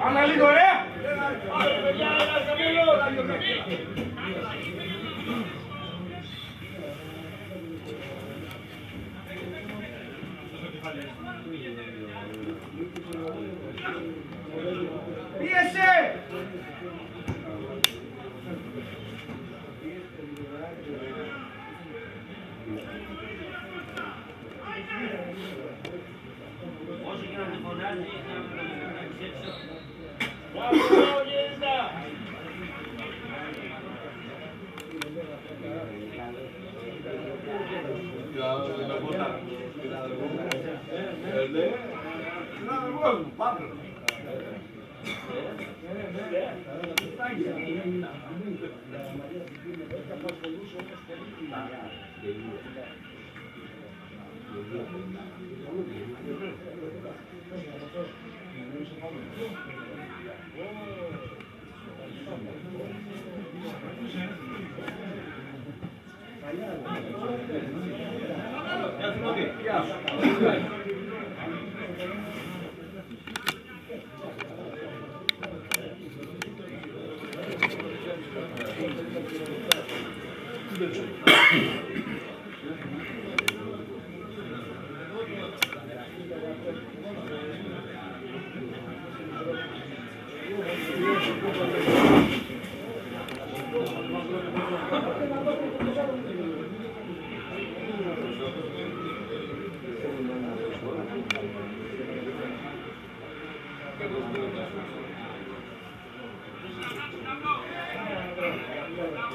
Άνα λίγο ρε! Πίεσε! Όσο και να τη φωνάζει, να μεταξύ έξω.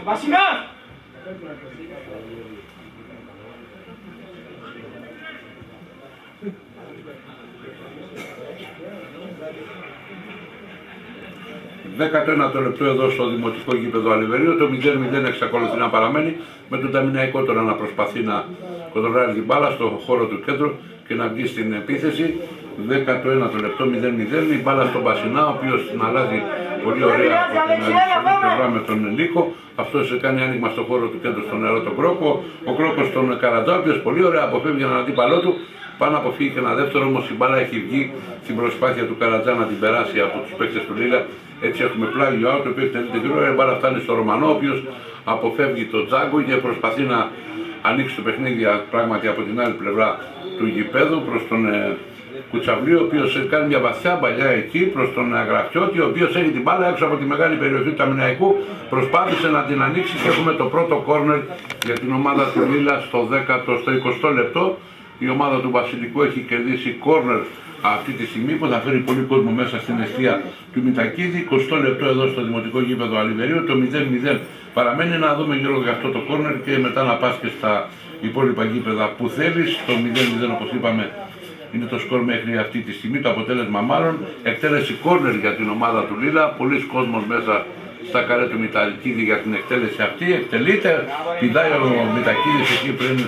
Βασινά! Το λεπτό εδώ στο δημοτικό γήπεδο Αλιβερίου, το 0-0 εξακολουθεί να παραμένει, με τον Ταμιναϊκό τώρα να προσπαθεί να κοντρολάρει την μπάλα στο χώρο του κέντρου και να βγει στην επίθεση. 19ο λεπτό 0-0, η μπάλα στον Μπασινά, ο οποίος την αλλάζει πολύ ωραία από την αριστερή πλευρά με τον Νίκο. Αυτός κάνει άνοιγμα στο χώρο του κέντρου στον νερό τον Κρόκο. Ο Κρόκος τον Καρατζά, ο οποίος πολύ ωραία αποφεύγει έναν αντίπαλό του. Πάνω αποφύγει και ένα δεύτερο, όμως η μπάλα έχει βγει στην προσπάθεια του Καρατζά να την περάσει από τους παίκτες του Λίλα. Έτσι έχουμε πλάγιο out, το οποίο εκτελείται γρήγορα. Η μπάλα φτάνει στο Ρωμανό, ο οποίος αποφεύγει τον Τζάγκο και προσπαθεί να ανοίξει το παιχνίδι πράγματι από την άλλη πλευρά του γηπέδου προς τον Κουτσαβλίου, ο οποίος κάνει μια βαθιά παλιά εκεί προς τον Αγραφιώτη, ο οποίος έχει την μπάλα έξω από τη μεγάλη περιοχή του Ταμιναϊκού. Προσπάθησε να την ανοίξει και έχουμε το πρώτο κόρνερ για την ομάδα του Λίλα στο 20ο λεπτό. Η ομάδα του Βασιλικού έχει κερδίσει κόρνερ αυτή τη στιγμή που θα φέρει πολύ κόσμο μέσα στην εστία του Μητακίδη. 20 λεπτό εδώ στο δημοτικό γήπεδο Αλιβερίου, το 0-0 παραμένει. Να δούμε γύρω για αυτό το κόρνερ και μετά να πας και στα υπόλοιπα γήπεδα που θέλεις. Το 0-0 όπως είπαμε είναι το σκορ μέχρι αυτή τη στιγμή, το αποτέλεσμα μάλλον. Εκτέλεση κόρνερ για την ομάδα του Λίλα, πολλοί κόσμος μέσα στα καρέ του Μητακίδη για την εκτέλεση αυτή. Εκτελείται, πηδάει ο Μητακίδης εκεί πριν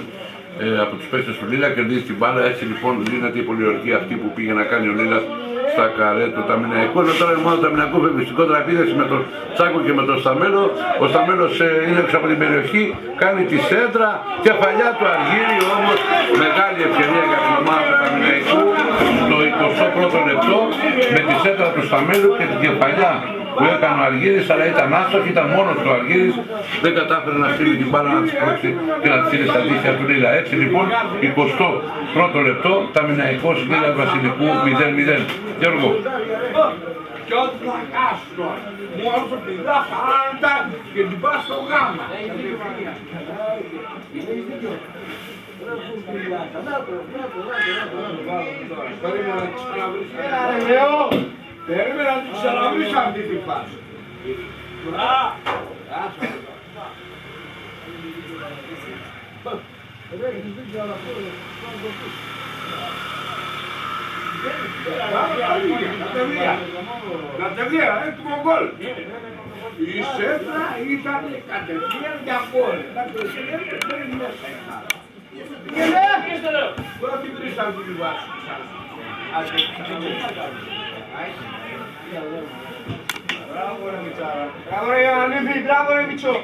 από τους παίκτες του Λίλα, κερδίζει την μπάλα. Έτσι λοιπόν δίνεται η πολιορκία αυτή που πήγε να κάνει ο Λίλας στα καρέ του Ταμιναϊκού. Ενώ τώρα η ομάδα του Ταμιναϊκού φεύγει στην κόντρα επίθεση με τον Τσάκο και με τον Σταμέλο. Ο Σταμέλος είναι έξω από την περιοχή, κάνει τη σέντρα, κεφαλιά του Αργύρι, όμως μεγάλη ευκαιρία για την ομάδα του Ταμιναϊκού στο 21ο λεπτό με τη σέντρα του Σταμέλου και την κεφαλιά που έκανε ο Αργύρης, αλλά ήταν άστοχη, ήταν μόνος του Αργύρης, δεν κατάφερε να στείλει την μπάλα να της πρόξει και να της στείλει στα δίχτυα του Λίλα. Έτσι λοιπόν, 21ο λεπτό, Ταμιναϊκός Λίλας Βασιλικού 0-0. Γιώργο. Κι ό,τι θα κάσω τώρα, μόνο το πηδά 40 και την πας στο γάμα. Περίμενα να τις ξαναβρεις. Έλα ρε Λεώ, περίμενα να τις ξαναβρεις αυτή τη φάση. Κατευθείαν, έτοιμο γκολ. Η Σέτρα ήταν κατευθείαν για πόλη. Δεν είναι μέσα η χώρα. Και λέει, τώρα τι βρίσκαν την βάση. Μπράβο ρε Μητσάρα. Μπράβο ρε Ιωαννίδη, μπράβο ρε Μητσό.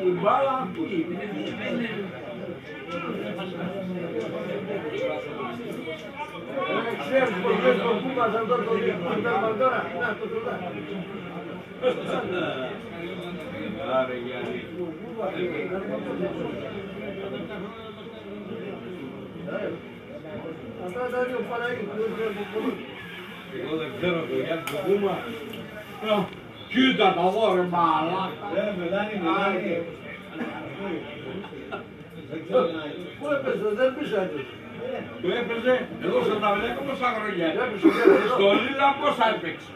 Η μπάλα που είναι. Ξέρεις πως πες τον Κούκας αυτό το διεκπλήκτημα τώρα. Να το τουλά. Άρα Γιάννη. Αυτά τα δύο παράγει που δεν ξέρω πολύ. Εγώ δεν ξέρω το Γιάννη το Κούμα. Κοίτα τα δω ρε μαλάκα. Πού έπαιζε, δεν πήσα. Το έπαιζε εδώ στα ταβλέκα πόσα χρόνια. Στο Λίλα πόσα έπαιξε.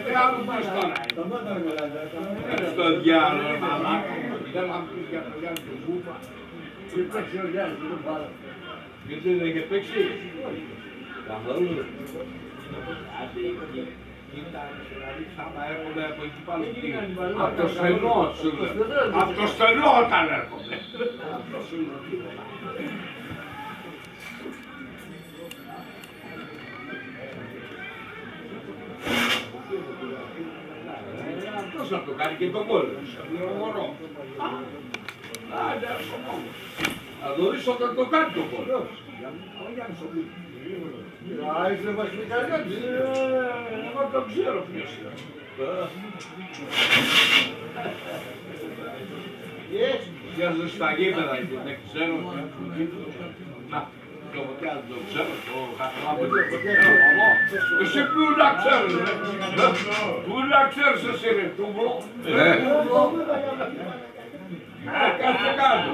Τι άλλο μας τώρα. Στο διάλογο μαλάκα. Δεν θα πεις για το Γιάννη του Κούμα. Τι παίξει ο Γιάννης, δεν πάρω. Γιατί δεν είχε παίξει. Καθόλου. Άμα έρχονται από εκεί πάνω. Από το στενό σου λέω. Από το στενό όταν έρχονται. Αυτός θα το κάνει και τον κόλλο. Άντε, έρχομαι. Θα δωρήσω όταν το κάνει τον κόλλο. Ο Γιάννης ο Λίκος. Είσαι βασιλικαριώτης. Εγώ το ξέρω ποιος είναι. Για στα γήπεδα και δεν ξέρω. Να, το ποτέ δεν το ξέρω. Το Χαταλάμπο δεν το ξέρω. Εσύ πού να ξέρεις ρε. Πού να ξέρεις εσύ ρε. Τούμπλο. Κάτσε κάτω.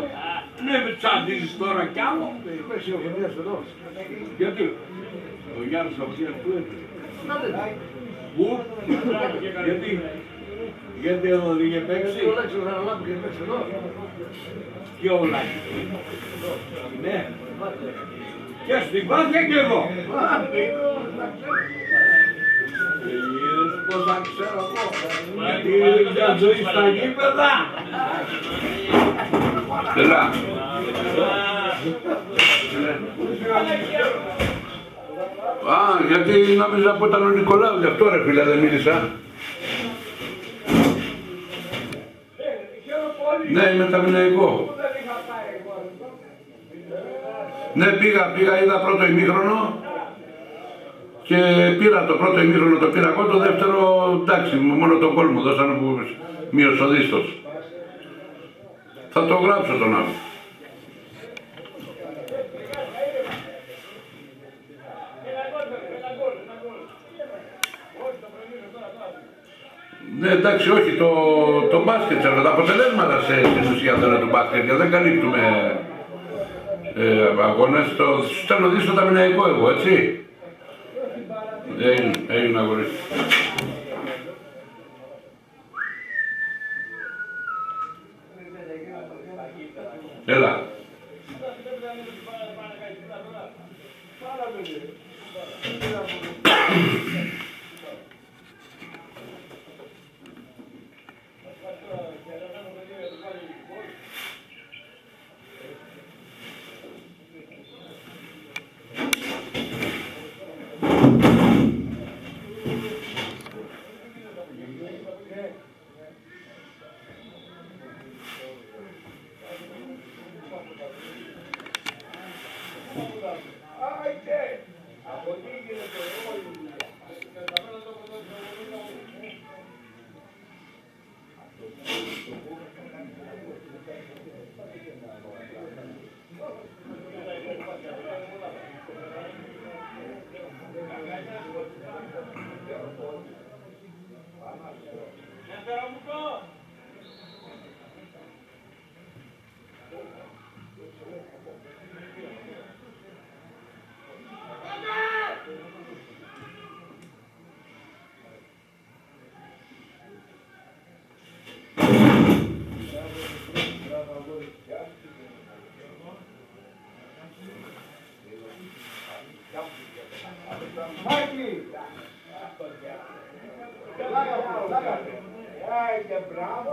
Ναι, με τσαντίζεις τώρα κι άλλο. Είπες η οφωνίας εδώ. Γιατί ο Γιάννης Σαββατίας πού έπαιζε. Πού, γιατί εδώ δεν είχε παίξει. Ο Λέξος θα αναλάβει και παίξει εδώ. Και ο Λάκης. Ναι. Και στην Πάτια και εδώ. Είδες πώς αν ξέρω εγώ. Γιατί για ζωή στα γήπεδα. Έλα. Α, γιατί νόμιζα που ήταν ο Νικολάου, γι' αυτό ρε φίλε δεν μίλησα. Ναι, είμαι ταμιναϊκό. Ναι, πήγα, είδα πρώτο ημίχρονο και πήρα το πρώτο ημίχρονο, το πήρα εγώ, το δεύτερο εντάξει, μόνο τον κόλ μου δώσανε που μείωσε ο δίστος. Θα το γράψω τον άλλο. Ναι, εντάξει, όχι, το μπάσκετ ξέρω, τα αποτελέσματα στην ουσία τώρα του μπάσκετ, γιατί δεν καλύπτουμε αγώνες, το στέλνω δει στο ταμιναϊκό εγώ, έτσι. Έγινε αγορist. Έλα. Μάκη! Άιντε, μπράβο!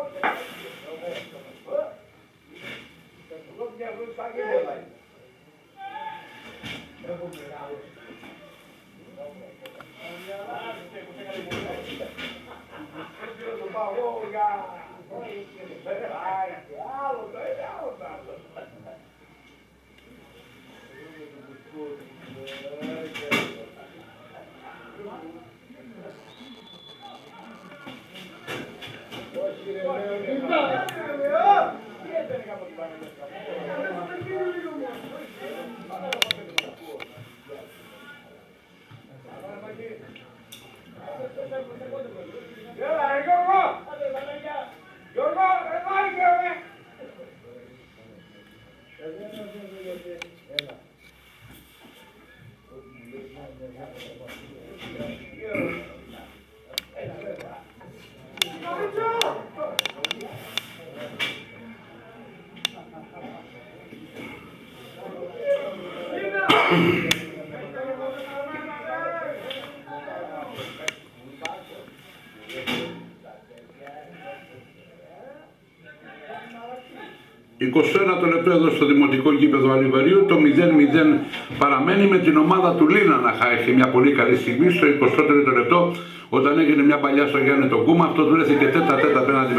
Το λεπτό εδώ στο δημοτικό γήπεδο Αλιβερίου, το 0-0 παραμένει με την ομάδα του Λίνα να έχει μια πολύ καλή στιγμή στο 23ο λεπτό, όταν έγινε μια παλιά στο Γιάννη τον Κούμα. Αυτό βρέθηκε τέτα-τέτα απέναντι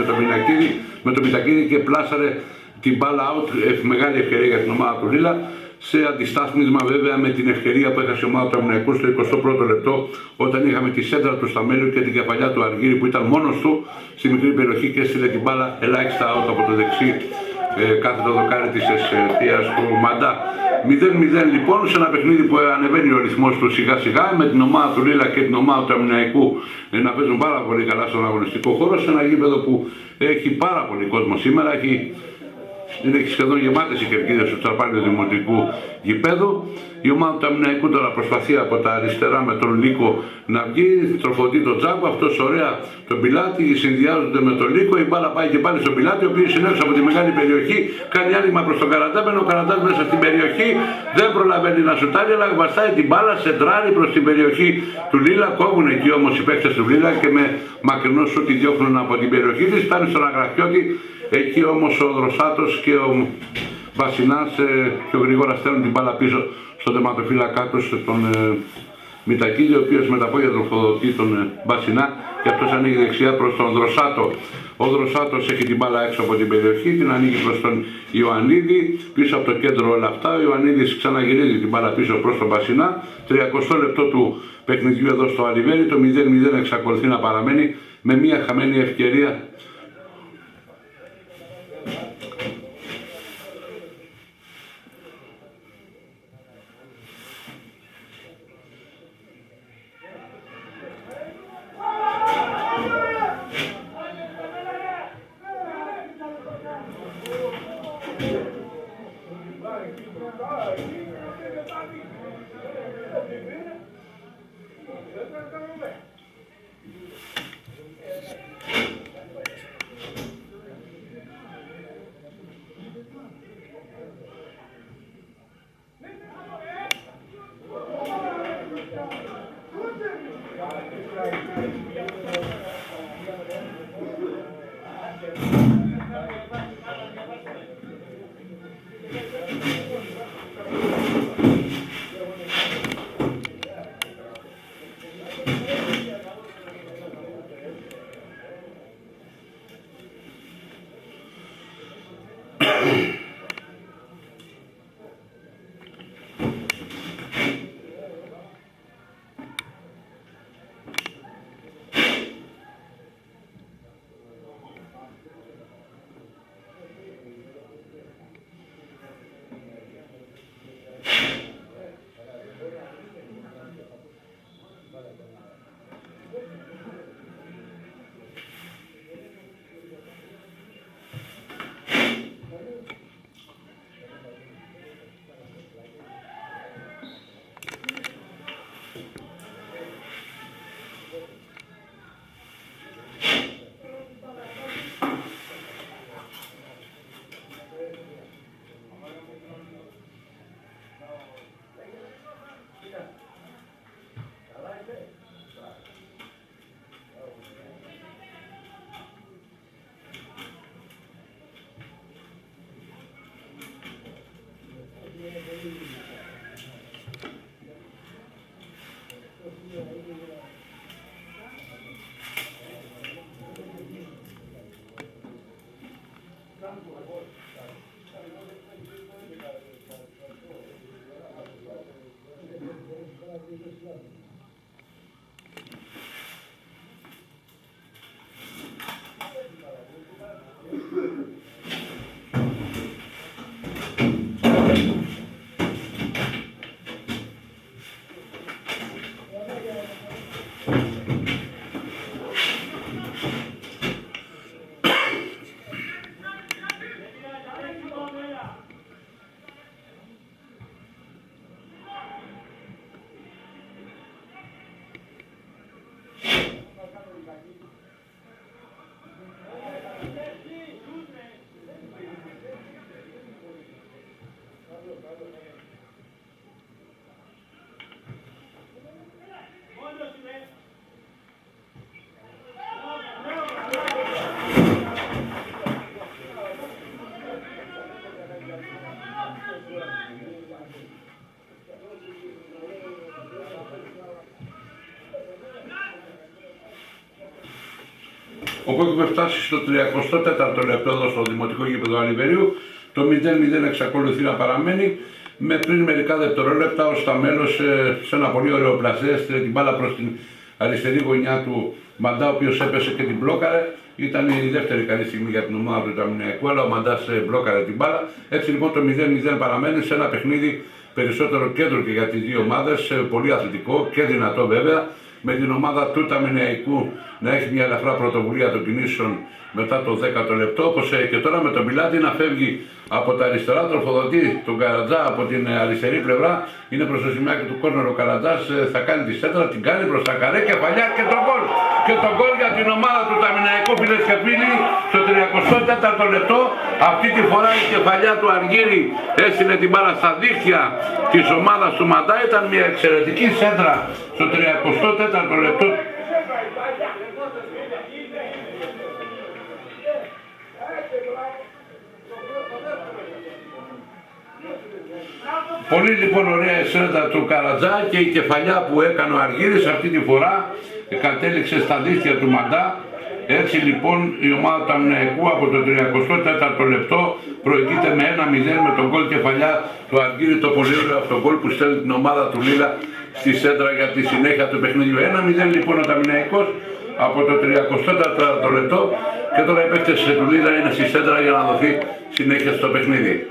με τον Μητακίδη και πλάσαρε την μπάλα out, μεγάλη ευκαιρία για την ομάδα του Λίλα, σε αντιστάθμισμα βέβαια με την ευκαιρία που έχασε η ομάδα του Αμυναϊκού στο 21ο λεπτό, όταν είχαμε τη σέντρα του Σταμέλιου και την κεφαλιά του Αργύρη που ήταν μόνος του στη μικρή περιοχή και έστειλε την μπάλα ελάχιστα out από το δεξί κάθετο δοκάρι της αιστείας του Μαντά. 0-0 λοιπόν, σε ένα παιχνίδι που ανεβαίνει ο ρυθμός του σιγά σιγά, με την ομάδα του Λίλα και την ομάδα του Αμυναϊκού να παίζουν πάρα πολύ καλά στον αγωνιστικό χώρο, σε ένα γήπεδο που έχει πάρα πολύ κόσμο σήμερα, είναι σχεδόν γεμάτες οι κερκίδες του Τσαρπάλιου Δημοτικού Γηπέδου. Η ομάδα του Αμυναϊκού τώρα προσπαθεί από τα αριστερά με τον Λίκο να βγει, τροφοδοτεί τον Τζάκο, αυτός ωραία τον Πιλάτη, συνδυάζονται με τον Λίκο, η μπάλα πάει και πάλι στον Πιλάτη, ο οποίος είναι έξω από τη μεγάλη περιοχή, κάνει άνοιγμα προς τον Καραντάπαινο, ο Καραντάς μέσα στην περιοχή, δεν προλαβαίνει να σουτάρει, αλλά βαστάει την μπάλα, σεντράρει προς την περιοχή του Λίλα, κόβουν εκεί όμως οι παίκτες του Λίλα και με μακρινό σουτ τη διώχνουν από την περιοχή της, φτάνει στον Αγραφιώτη. Εκεί όμως ο Δροσάτος και ο Βασινάς πιο γρήγορα στέλνουν την μπάλα πίσω στον τερματοφύλακά τους, τον Μητακίδη, ο οποίος με τα πόδια τροφοδοτεί τον Βασινά και αυτός ανοίγει δεξιά προς τον Δροσάτο. Ο Δροσάτος έχει την μπάλα έξω από την περιοχή, την ανοίγει προς τον Ιωαννίδη, πίσω από το κέντρο όλα αυτά. Ο Ιωαννίδης ξαναγυρίζει την μπάλα πίσω προς τον Βασινά. 30 λεπτό του παιχνιδιού εδώ στο Αλιβέρι, το 0-0 εξακολουθεί να παραμένει με μια χαμένη ευκαιρία. Όπου έχουμε φτάσει στο 34ο λεπτό εδώ στο Δημοτικό Γήπεδο Αλιβερίου, το 0-0 εξακολουθεί να παραμένει, με πριν μερικά δευτερόλεπτα ο Σταμέλος σε ένα πολύ ωραίο πλασέ έστειλε την μπάλα προς την αριστερή γωνιά του Μαντά, ο οποίος έπεσε και την μπλόκαρε. Ήταν η δεύτερη καλή στιγμή για την ομάδα του Ιταμινιακού, αλλά ο Μαντάς μπλόκαρε την μπάλα. Έτσι λοιπόν το 0-0 παραμένει σε ένα παιχνίδι περισσότερο κέντρο και για τις δύο ομάδες, πολύ αθλητικό και δυνατό βέβαια, με την ομάδα του Ταμιναϊκού να έχει μια ελαφρά πρωτοβουλία των κινήσεων μετά το 10ο λεπτό, όπως και τώρα με τον Πιλάτη να φεύγει από τα αριστερά, τροφοδοτεί τον Καρατζά από την αριστερή πλευρά, είναι προς το σημείο του κόρνερ ο Καρατζάς, θα κάνει τη σέντρα, την κάνει προς τα καρέ, κεφαλιά και τον γκολ. Και τον γκολ για την ομάδα του Ταμιναϊκού, φίλες και φίλοι, στο 34ο λεπτό. Αυτή τη φορά η κεφαλιά του Αργύρη έστειλε την μπάλα στα δίχτυα της ομάδας του Μαντά, ήταν μια εξαιρετική σέντρα στο 34ο λεπτό. Πολύ λοιπόν ωραία σέντρα του Καρατζά και η κεφαλιά που έκανε ο Αργύρης αυτή τη φορά κατέληξε στα δίχτυα του Μαντά. Έτσι λοιπόν η ομάδα του Ταμιναϊκού από το 34ο λεπτό προηγείται με 1-0 με τον γκολ κεφαλιά του Αργύρη, το πολύ ωραίο αυτό γκολ που στέλνει την ομάδα του Λίλα στη σέντρα για τη συνέχεια του παιχνιδιού. 1-0 λοιπόν ο Ταμιναϊκός από το 34ο λεπτό και τώρα οι παίκτες του Λίλα είναι στη σέντρα για να δοθεί συνέχεια στο παιχνίδι.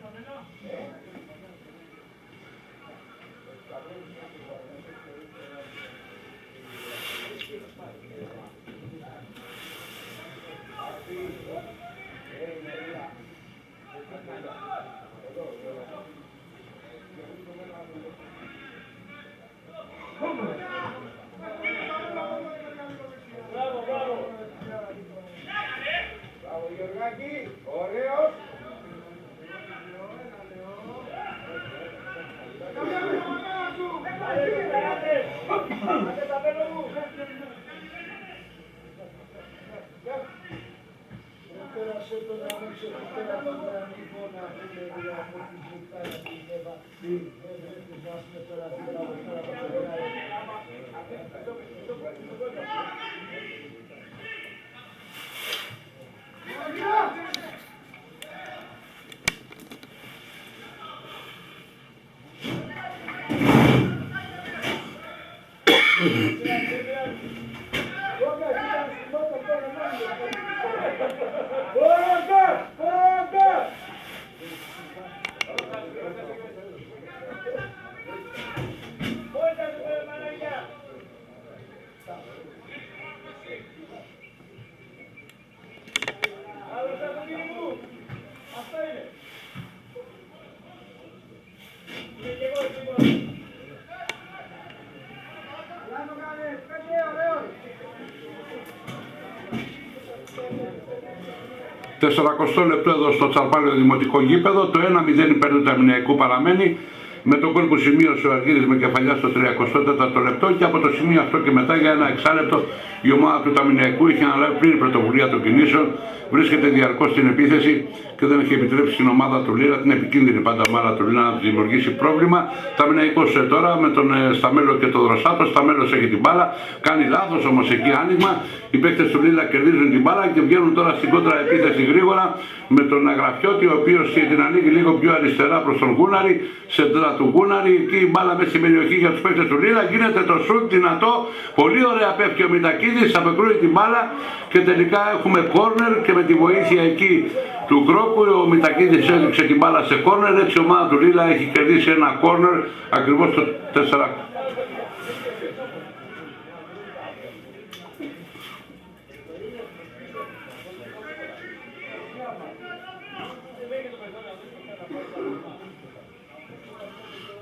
Μπράβο Γιωργάκη, ωραίος. Τεσσαρακοστό λεπτό εδώ στο Τσαρπάλαιο Δημοτικό Γήπεδο, το 1-0 υπέρ του Ταμιναϊκού παραμένει, με τον γκολ που σημείωσε ο Αργύρης με κεφαλιά στο 34ο λεπτό, και από το σημείο αυτό και μετά για ένα εξάλεπτο η ομάδα του Ταμιναϊκού είχε αναλάβει πλήρη πρωτοβουλία των κινήσεων, βρίσκεται διαρκώς στην επίθεση και δεν έχει επιτρέψει στην ομάδα του Λίρα, την επικίνδυνη πάντα ομάδα του Λίρα, να του δημιουργήσει πρόβλημα. Ταμιναϊκός τώρα με τον Σταμέλο και τον Δροσάτο. Σταμέλος έχει την μπάλα, κάνει λάθος όμως εκεί άνοιγμα. Οι παίκτες του Λίρα κερδίζουν την μπάλα και βγαίνουν τώρα στην κόντρα επίθεση γρήγορα με τον Αγραφιώτη, ο οποίος την ανοίγει λίγο πιο αριστερά προς τον Γκούναρη, σέντρα του Γκούναρη, εκεί η μπάλα μέσα στην περιοχή για τους παίκτες του Λίρα. Γίνεται το σουτ δυνατό, πολύ ωραία πέφτει ο Μητακίδης, απεκρούει την μπάλα και τελικά έχουμε κόρνερ, και με τη βοήθεια εκεί του Κρόπου ο Μητακίδης έδειξε την μπάλα σε κόρνερ. Έτσι η ομάδα του Λίλα έχει κερδίσει ένα κόρνερ ακριβώς το 4.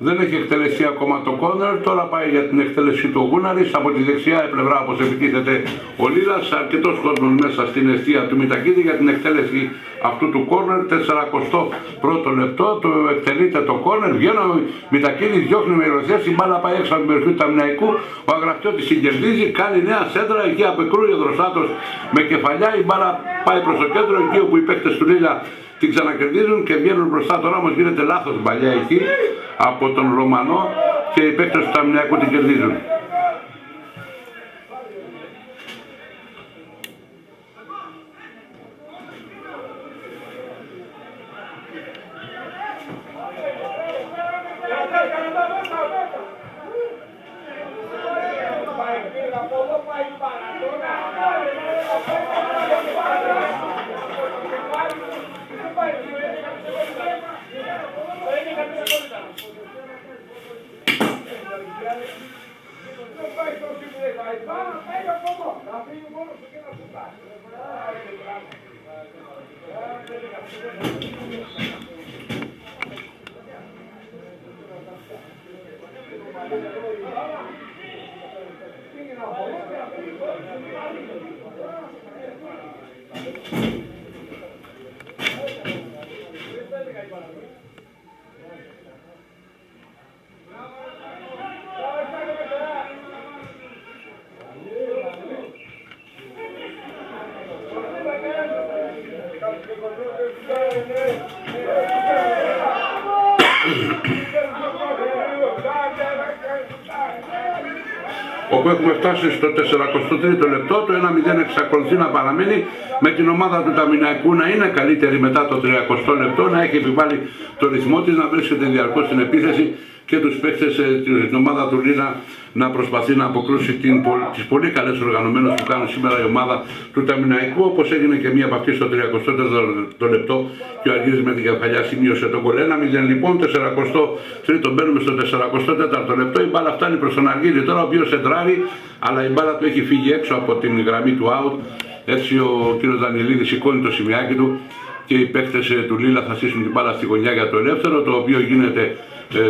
Δεν έχει εκτελεστεί ακόμα το κόρνερ, τώρα πάει για την εκτέλεση του Γούναρης. Από τη δεξιά πλευρά, όπως επιτίθεται ο Λίλας, αρκετός κόσμος μέσα στην αιστεία του Μητακίδη για την εκτέλεση αυτού του κόρνερ. 41ο λεπτό, το εκτελείται το κόρνερ, βγαίνει ο Μητακίδης, διώχνει με ηρωθές, η μπάλα πάει έξω από την περιοχή του Ταμιναϊκού, ο Αγραφιώτης συγκερδίζει, κάνει νέα σέντρα, εκεί απεκρούει ο Δροσάτος με κεφαλιά, η μπάλα πάει προς το κέντρο, εκεί όπου οι παίκτες του Λίλα την ξανακερδίζουν και βγαίνουν μπροστά. Τώρα όμως γίνεται λάθος παλιά εκεί από τον Ρωμανό και οι παίκτες του Ταμιναϊκού την κερδίζουν. Όπου έχουμε φτάσει στο 43ο λεπτό, το 1-0 εξακολουθεί να παραμένει, με την ομάδα του Ταμιναϊκού να είναι καλύτερη μετά το 30ο λεπτό, να έχει επιβάλει το ρυθμό της, να βρίσκεται διαρκώς στην επίθεση και τους παίκτες την ομάδα του Λίνα να προσπαθεί να αποκρούσει τις πολύ καλές οργανωμένες που κάνουν σήμερα η ομάδα του Ταμιναϊκού, όπως έγινε και μία από αυτές στο 34ο λεπτό και ο Αργύρης με την κεφαλιά σημείωσε τον γκολ. 1-0 λοιπόν, 43ο μπαίνουμε στο 44ο λεπτό, η μπάλα φτάνει προς τον Αργύρη τώρα, ο οποίος εντράρει, αλλά η μπάλα του έχει φύγει έξω από την γραμμή του out. Έτσι ο κ. Δανιελίδης σηκώνει το σημειάκι του και οι παίκτες του Λίλα θα στήσουν την μπάλα στη γωνιά για το ελεύθερο, το οποίο γίνεται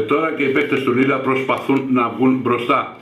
τώρα και οι παίκτες του Λίλα προσπαθούν να βγουν μπροστά.